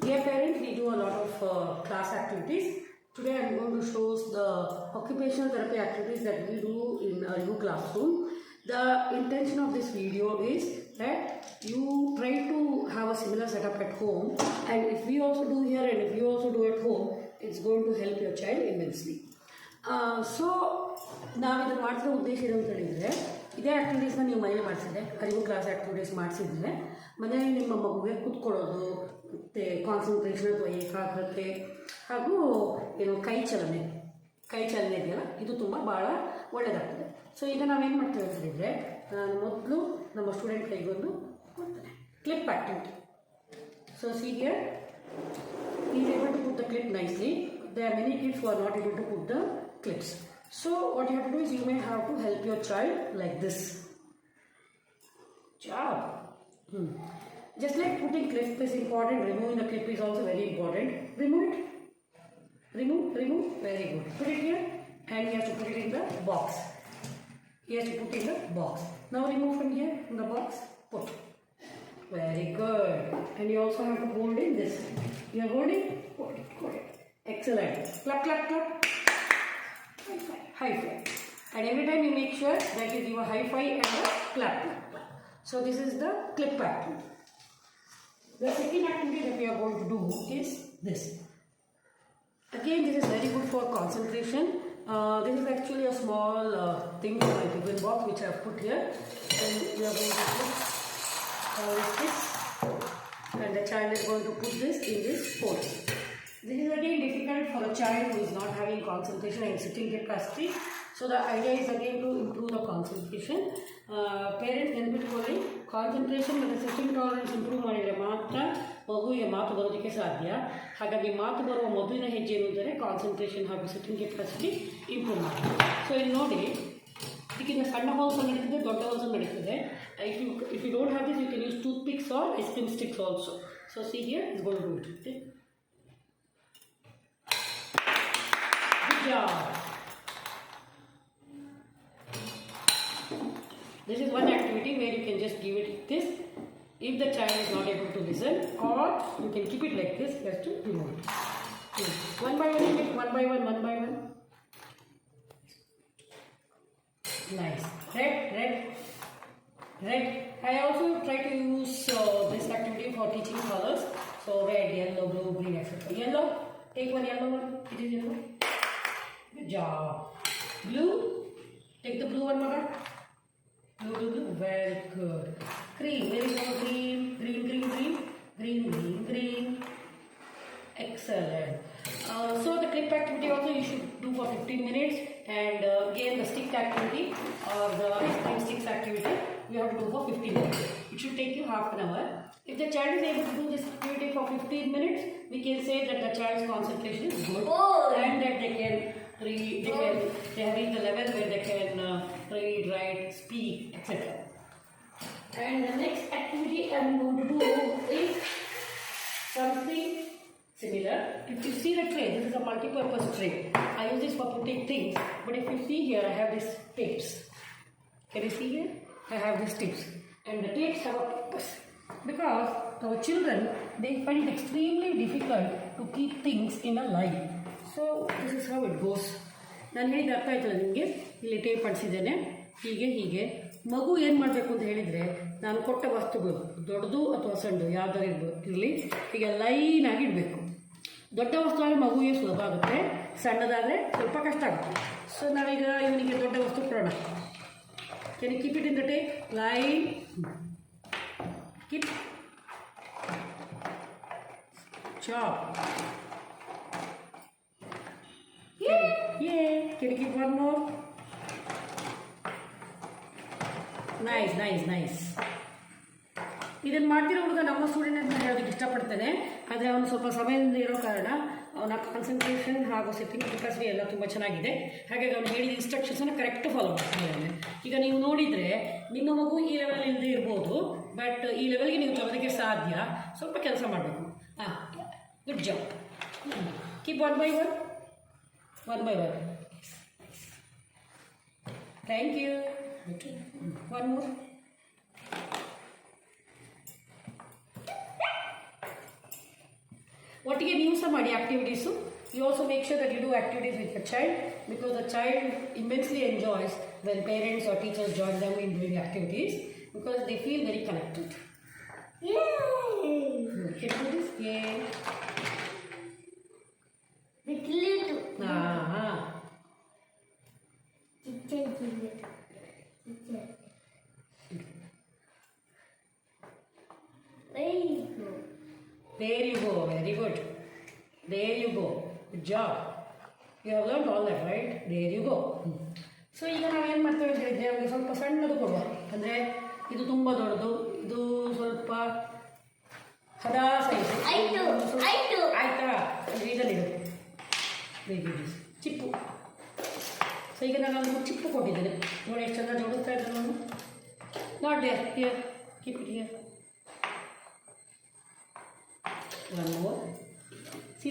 Dear parents, we do a lot of class activities. Today I am going to show the occupational therapy activities that we do in a new classroom. The intention of this video is that you try to have a similar setup at home, and if we also do here and if you also do at home, it's going to help your child immensely. So ನಾವಿದು ಮಾಡ್ತಿರೋ ಉದ್ದೇಶ ಏನು ಅಂತ ಹೇಳಿದರೆ, ಇದೇ ಆ್ಯಕ್ಟಿವಿಟೀಸ್ನ ನೀವು ಮನೇಲಿ ಮಾಡಿಸಿದ್ರೆ, ಅರಿವು ಕ್ಲಾಸ್ ಆ್ಯಕ್ಟಿವಿಟೀಸ್ ಮಾಡಿಸಿದ್ರೆ ಮನೆಯಲ್ಲಿ ನಿಮ್ಮ ಮಗುವಿಗೆ ಕೂತ್ಕೊಳ್ಳೋದು ಮತ್ತು ಕಾನ್ಸಂಟ್ರೇಷನ್ ಅಥವಾ ಏಕಾಗ್ರತೆ ಹಾಗೂ ಏನು ಕೈ ಚಲನೆ ಇದೆಯಲ್ಲ, ಇದು ತುಂಬ ಭಾಳ ಒಳ್ಳೆಯದಾಗ್ತದೆ. ಸೊ ಈಗ ನಾವೇನು ಮಾಡ್ತೀವಿ ಅಂತ ಹೇಳಿದರೆ, ನಾನು ಮೊದಲು ನಮ್ಮ ಸ್ಟೂಡೆಂಟ್ ಕೈಗೊಂದು ಕೊಡ್ತೇನೆ clip activity. So see here, he is able to put the clip nicely. There are many kids who are not able to put the clips. So what you have to do is you may have to help your child like this. Job. Just like putting clip is important, removing the clip is also very important. Remove it. Remove. Very good. Put it here, and he has to put it in the box. He has to put it in the box. Now remove from here, in the box. Put. Very good. And you also have to hold in this. You are holding? Hold it. Excellent. Clap. High five. And every time you make sure that you give a high five and a clap. So this is the clip activity. The second activity that we are going to do is this. Again, this is very good for concentration. This is actually a small thing in my tiffin box which I have put here. And we are going to put this, and the child is going to put this in this hole. This is again difficult for a child who is not having concentration and sitting capacity. So the idea is again to improve the concentration. Parents ನೆನಪಿಟ್ಕೊಳ್ಳಿ, concentration ಮತ್ತು sitting tolerance improve ಮಾಡಿದರೆ ಮಾತ್ರ ಮಗುವಿಗೆ ಮಾತು ಬರೋದಕ್ಕೆ ಸಾಧ್ಯ. ಹಾಗಾಗಿ ಮಾತು ಬರುವ ಮೊದಲಿನ ಹೆಜ್ಜೆ ಎಂದರೆ ಕಾನ್ಸಂಟ್ರೇಷನ್ ಹಾಗೂ ಸಿಟ್ಟಿಂಗ್ ಕೆಪಾಸಿಟಿ ಇಂಪ್ರೂವ್ ಮಾಡಿ. ಸೊ ಇಲ್ಲಿ ನೋಡಿ, ಇದಕ್ಕಿಂತ ಸಣ್ಣ ಹೋಲ್ಸ್ ನಡೀತದೆ, ದೊಡ್ಡ ಹೋಲ್ಸ್ ನಡೀತದೆ. If you don't have this, you can use toothpicks or ice cream sticks also. So see here, it's going to do it. Okay? Good job. This is one activity where you can just give it this. If the child is not able to listen, or you can keep it like this, just to remove it. One by one. Nice. Red. I also try to use this activity for teaching colors. So red, yellow, blue, green, etc. Yellow. Take one yellow one. It is yellow. Good job. Blue. Take the blue one, mother. Blue. Very good. Green. Where is our green? Green. Excellent. So the clip activity also you should do for 15 minutes, and again the stick activity or the ice cream sticks activity you have to do for 15 minutes. It should take you half an hour. If the child is able to do this activity for 15 minutes, we can say that the child's concentration is good, and that they can read, they have reached the level where they can read, write, speak, etc. And the next activity I am going to do is something similar. If you see the tray, this is a multi-purpose tray. I use this for putting things, but if you see here, I have these tapes. Can you see here? I have these tapes, and the tapes have a purpose, because our children, they find it extremely difficult to keep things in a line. So this is how it goes. ನಾನು ಹೇಳಿದ ಅರ್ಥ ಆಯ್ತಲ್ಲ ನಿಮಗೆ? ಇಲ್ಲಿ tape ಅಂಟಿಸಿದ್ದೇನೆ, ಹೀಗೆ ಮಗು ಏನು ಮಾಡಬೇಕು ಅಂತ ಹೇಳಿದರೆ, ನಾನು ಕೊಟ್ಟ ವಸ್ತುಗಳು ದೊಡ್ಡದು ಅಥವಾ ಸಣ್ಣ ಯಾವುದಾದ್ರು ಇರಲಿ, ಈಗ ಲೈನಾಗಿ ಇಡಬೇಕು. ದೊಡ್ಡ ವಸ್ತು ಆದರೆ ಮಗುವಿಗೆ ಸುಲಭ ಆಗುತ್ತೆ, ಸಣ್ಣದಾದರೆ ಸ್ವಲ್ಪ ಕಷ್ಟ ಆಗುತ್ತೆ. ಸೊ ನಾವೀಗ ಇವನಿಗೆ ದೊಡ್ಡ ವಸ್ತು ಕೊಡೋಣ. Can you keep it in the tape? Line. Keep. Chop. Yay. Can you keep one more? Nice. ಇದನ್ನು ಮಾಡ್ತಿರೋ ಹುಡುಗ ನಮ್ಮ ಸ್ಟೂಡೆಂಟ್ ಅಂತ ಹೇಳೋದಕ್ಕೆ ಇಷ್ಟಪಡ್ತಾನೆ. ಆದರೆ ಅವನು ಸ್ವಲ್ಪ ಸಮಯದಿಂದ ಇರೋ ಕಾರಣ ಅವನ ಕಾನ್ಸಂಟ್ರೇಷನ್ ಹಾಗೂ ಸಿಟ್ಟಿಂಗ್ ಕೆಪಾಸಿಟಿ ಎಲ್ಲ ತುಂಬ ಚೆನ್ನಾಗಿದೆ. ಹಾಗಾಗಿ ಅವನು ಹೇಳಿದ ಇನ್ಸ್ಟ್ರಕ್ಷನ್ಸನ್ನು ಕರೆಕ್ಟ್ ಫಾಲೋ ಮಾಡ್ತಿದ್ದಾನೆ. ಈಗ ನೀವು ನೋಡಿದರೆ ನಿಮ್ಮ ಮಗು ಈ ಲೆವೆಲಿಂದ ಇರ್ಬೋದು, ಬಟ್ ಈ ಲೆವೆಲ್ಗೆ ನೀವು ತರೋದಕ್ಕೆ ಸಾಧ್ಯ. ಸ್ವಲ್ಪ ಕೆಲಸ ಮಾಡಬೇಕು. Good job. Keep one by one. Thank you. One more. ಒಟ್ಟಿಗೆ ನೀವು ಸಹ ಮಾಡಿ activities. You also make sure that you do activities with your child, because the child immensely enjoys when parents or teachers join them in doing activities, because they feel very connected. Yay! Can you do this? Yeah. There you go. Very good. There you go. Good job. You have learned all that, right? There you go. So ಈಗ ನಾವೇನು ಮಾಡ್ತೇವೆ ಅಂತ ಹೇಳಿದ್ರೆ ಅವರಿಗೆ ಸ್ವಲ್ಪ ಸಣ್ಣದು ಕೊಡುವ. ಅಂದರೆ ಇದು ತುಂಬ ದೊಡ್ಡದು, ಇದು ಸ್ವಲ್ಪ ಹದಾ ಸೈಜ್. ಆಯ್ತಾ? ಇದಲ್ಲಿಡು ಚಿಪ್ಪು. ಸೊ ಈಗ ನಾನು ಒಂದು ಚಿಪ್ಪು ಕೊಟ್ಟಿದ್ದೇನೆ ನೋಡಿ, ಎಷ್ಟು ಚೆಂದ ಜೋಡಿಸ್ತಾ ಇದ್ದೆ ನಾನು. Not there, here, keep it here. One more.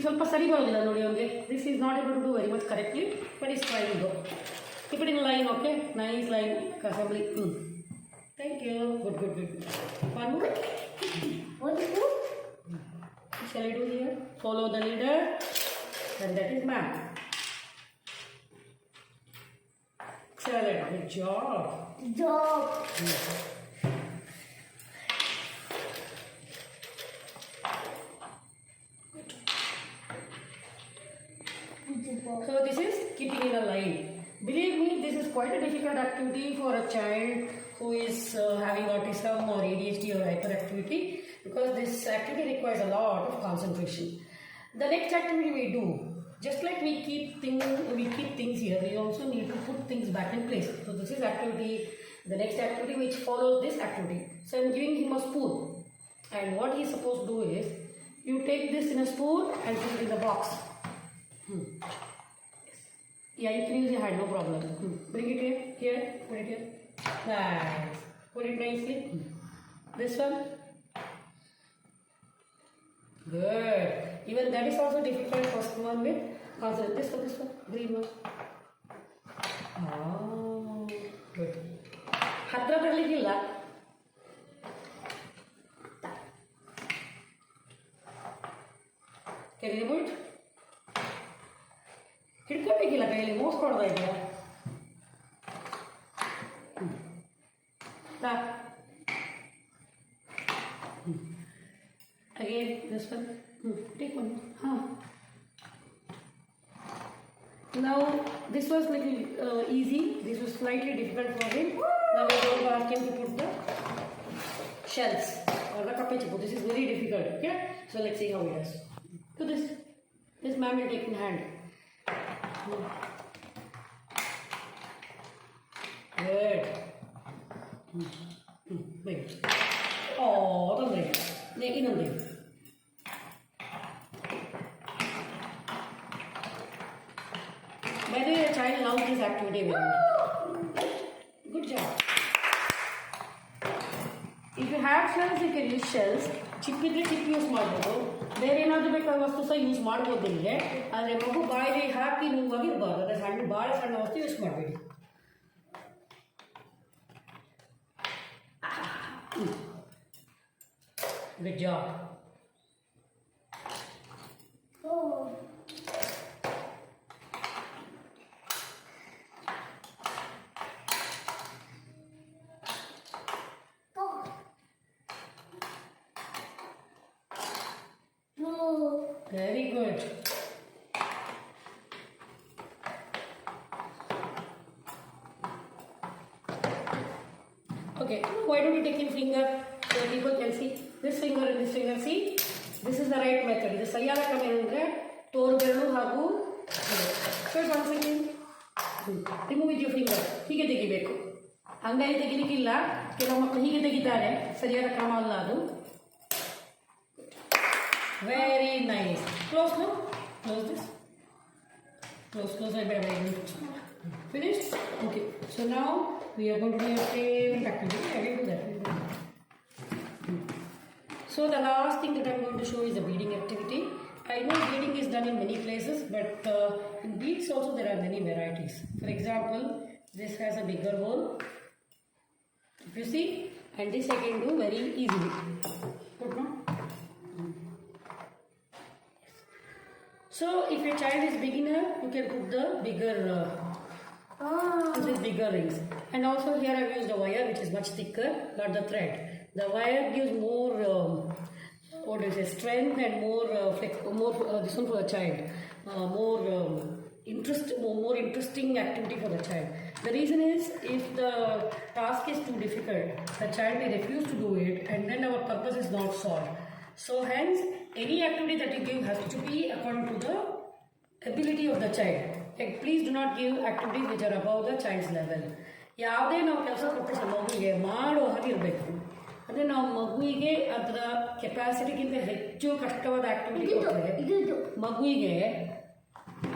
ಸ್ವಲ್ಪ ಸರಿ ಬರೋದಿಲ್ಲ ನೋಡಿ ಅವನಿಗೆ. This is not able to do very much correctly, but is trying to keep it in line. Okay, nice line assembly. Thank you. Good good good. One more. Shall I do here? Follow the leader, and that is ma'am. Excellent. Good job. So this is keeping in a line. Believe me, this is quite a difficult activity for a child who is having autism or ADHD or hyperactivity, because this activity requires a lot of concentration. The next activity we do, just like we keep things here, we also need to put things back in place. So this is activity, the next activity which follows this activity. So I am giving him a spoon, and what he is supposed to do is, you take this in a spoon and put it in the box. Yeah, you can use your hand, no problem. Bring it here, put it here. Nice. Put it nicely. This one. Good. Even that is also difficult for someone with concern. This one, green one. Oh, good. ಹತ್ರ ಬರಲಿಕ್ಕಿಲ್ಲ. Can you remove it? ಹಿಡ್ಕೋಬೇಕಿಲ್ಲ ಕೈಯಲ್ಲಿ, ಮೋಸ್ ಕೊಡ್ತಾ ಇದೆಯಾ? Again, this one. Take one. Now, this was little easy. This was slightly difficult for him. Now we are going to ask him to put the shells or the kapechipu. This is very difficult. Okay? So let's see how he does. Do this. This ma'am will take in hand. Good. Wait. Oh, don't break. Make it on there. By the way, the child loves this activity very much. Good job. If you have shells, you can use shells. ಚಿಪ್ಪಿದ್ರೆ ಚಿಪ್ use ಮಾಡ್ಬೋದು, ಬೇರೆ ಏನಾದರೂ ಬೇಕಾದ ವಸ್ತು ಸಹ use ಮಾಡ್ಬೋದು ನಿಮಗೆ. ಆದರೆ ಮಗು ಬಾಯಿಗೆ ಹಾಕಿ ನುಂಗಾಗಿರ್ಬಾರ್ದು. ಅದೇ ಸಣ್ಣ ಭಾಳ ಸಣ್ಣ ವಸ್ತು ಯೂಸ್ ಮಾಡಬೇಡಿ. Good job. Very good. Okay, why don't you take your finger so that people can see? This finger and this finger, see? This is the right method. ಇದು ಸರಿಯಾದ ಕ್ರಮ ಏನಂದರೆ ತೋರು ಬೆರಳು ಹಾಗೂ first one second. Remove with your finger. ಹೀಗೆ ತೆಗಿಬೇಕು. ಹಂಗಾಗಿ ತೆಗಿಲಿಕ್ಕಿಲ್ಲ. ಕೆಲವು ಮಕ್ಕಳು ಹೀಗೆ ತೆಗಿತಾರೆ. ಸರಿಯಾದ ಕ್ರಮ ಅಲ್ಲ ಅದು. Very nice. Close now. Close this. Close. I better finished? Okay. So now we are going to do your favorite activity. I will do that. So the last thing that I am going to show is the beading activity. I know beading is done in many places, but in beads also there are many varieties. For example, this has a bigger hole. If you see, and this I can do very easily. Good now? So if your child is beginner, you can put the bigger bigger rings. And also here I have used a wire which is much thicker, not the thread. The wire gives more what do you say, strength and more this one for the child, more interesting activity for the child. The reason is, if the task is too difficult, the child may refuse to do it, and then our purpose is not solved. So hence, any activity that you give has to be according to the ability of the child. Like, please do not give activities which are above the child's level. ಯಾವುದೇ ನಾವು ಕೆಲಸ ಕೊಟ್ಟರೆ ಮಗುವಿಗೆ ಮಾಡೋ ಹಾಗೆ ಇರಬೇಕು. ಅಂದರೆ ನಾವು ಮಗುವಿಗೆ ಅದರ ಕೆಪಾಸಿಟಿಗಿಂತ ಹೆಚ್ಚು ಕಷ್ಟವಾದ ಆಕ್ಟಿವಿಟಿ ಕೊಟ್ಟರೆ ಮಗುವಿಗೆ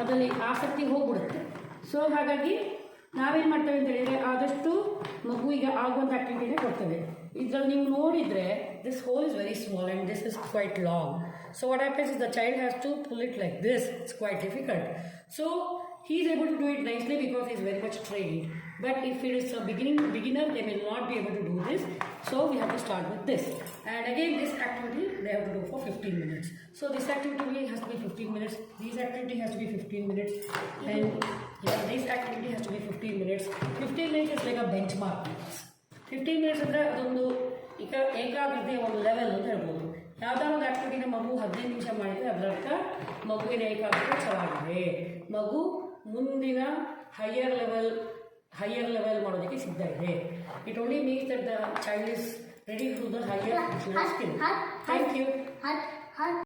ಅದರಲ್ಲಿ ಆಸಕ್ತಿ ಹೋಗ್ಬಿಡುತ್ತೆ. ಸೊ ಹಾಗಾಗಿ ನಾವೇನು ಮಾಡ್ತೇವೆ ಅಂತ ಹೇಳಿದರೆ, ಆದಷ್ಟು ಮಗುವಿಗೆ ಆಗುವಂಥ ಆಕ್ಟಿವಿಟಿನೇ ಕೊಡ್ತೇವೆ. ಇದರಲ್ಲಿ ನೀವು ನೋಡಿದರೆ, this hole is very small and this is quite long. So what happens is the child has to pull it like this. It's quite difficult. So he is able to do it nicely because he is very much trained. But if it is a beginner, they will not be able to do this. So we have to start with this. And again, this activity they have to do for 15 minutes. So this activity has to be 15 minutes. This activity has to be 15 minutes. And this activity has to be 15 minutes. 15 minutes is like a benchmark. 15 minutes ಅಂದರೆ ಅದೊಂದು ಈಗ ಏಕಾಗ್ರತೆಯ ಒಂದು level ಅಂತ ಹೇಳ್ಬೋದು. ಯಾವುದಾದ್ರು ಒಂದು ಆ್ಯಕ್ಟಿವಿಟಿನ ಮಗು 15 ನಿಮಿಷ ಮಾಡಿದರೆ ಅದರರ್ಥ ಮಗುವಿನ ಏಕಾಗ್ರತೆ ಚೆನ್ನಾಗಿದೆ, ಮಗು ಮುಂದಿನ ಹೈಯರ್ ಲೆವೆಲ್ ಮಾಡೋದಕ್ಕೆ ಸಿದ್ಧ ಇದೆ. It only means that the child is ready to the higher skill. Thank you.